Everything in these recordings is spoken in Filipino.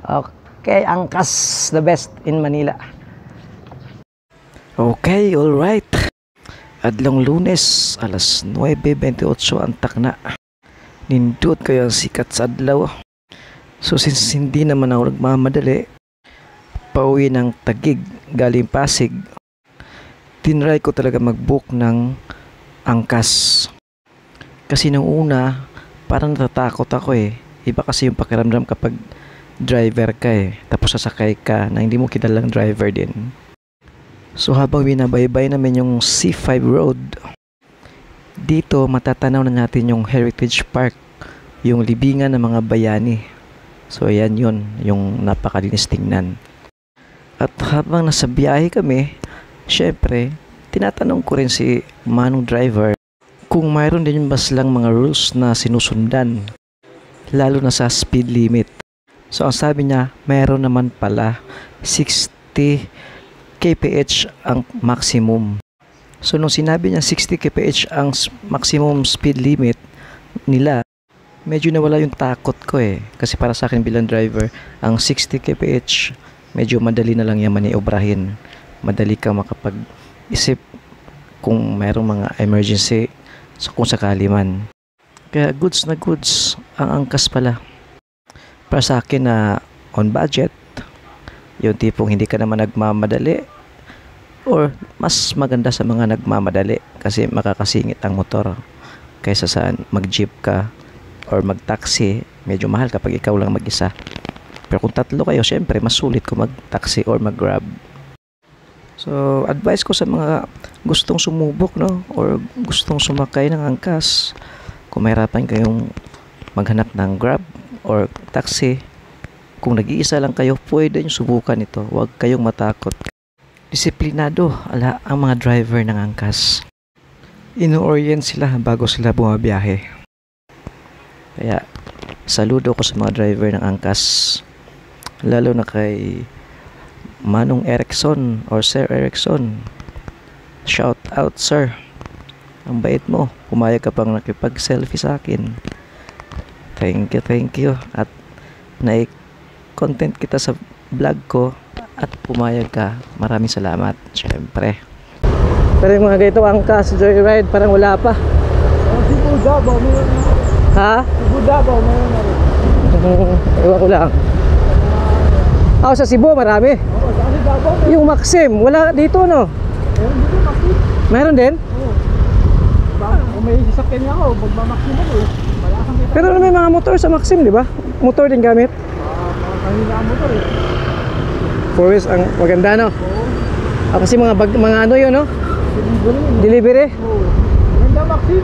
Okay, angkas the best in Manila. Okay, alright. Adlong Lunes, alas 9:28 ang takna. Nindot kayo ang sikat sa adlaw. So since hindi naman ako nagmamadali, pauwi ng Taguig galing Pasig, tinry ko talaga mag-book ng angkas. Kasi nung una, parang natatakot ako eh. Iba kasi yung pakiramdam kapag driver ka eh. Tapos sasakay ka na hindi mo kilalang driver din. So habang binabaybay namin yung C5 Road, dito matatanaw na natin yung Heritage Park, yung libingan ng mga bayani. So ayan yun, yung napakalinis tingnan. At habang nasa biyahe kami, syempre, tinatanong ko rin si manong driver kung mayroon din ba silang mga rules na sinusundan, lalo na sa speed limit. So ang sabi niya, mayroon naman pala 60 kph ang maximum. So nung sinabi niya 60 kph ang maximum speed limit nila, medyo nawala yung takot ko eh. Kasi para sa akin bilang driver, ang 60 kph medyo madali na lang yung maniobrahin. Madali kang makapag-isip kung mayroong mga emergency kung sakali man. Kaya goods na goods ang angkas pala. Para sa akin na on budget, yung tipong hindi ka naman nagmamadali, or mas maganda sa mga nagmamadali kasi makakasingit ang motor kaysa sa mag-jeep ka or mag-taxi. Medyo mahal kapag ikaw lang mag-isa. Pero kung tatlo kayo, syempre mas sulit kung mag-taxi or mag-grab. So advice ko sa mga gustong sumubok, no, or gustong sumakay ng angkas, kung mahirapan kayong maghanap ng grab or taxi, kung nag-iisa lang kayo, pwede nyo subukan ito. Huwag kayong matakot. Disiplinado ang mga driver ng angkas. Ino-orient sila bago sila bumabiyahe. Kaya saludo ko sa mga driver ng angkas, lalo na kay Manong Erickson or Sir Erickson. Shout out, sir. Ang bait mo. Pumayag ka pang nakipag-selfie sa akin. Thank you. At content kita sa vlog ko at pumayag ka. Maraming salamat, syempre. Pero yung mga ganito angkas, joyride, parang wala pa. Cebu Davao, meron na. Ha? Cebu Davao, meron na rin. Ewan ko lang. Sa Cebu, marami. Oo, sa Davao. Yung Maxim, wala dito, no? Meron dito, Maxim. Meron din? Oo. Kung may sasakyan niya ako, magmamaxim ako eh. Malaking kita. Pero may mga motor sa Maxim, di ba? Motor din gamit. Mga kanina ang motor eh. For wheels, ang maganda, no? Oo. Kasi mga ano yun, no? Delivery. Oo. Maganda Maxim.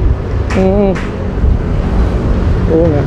Oo nga.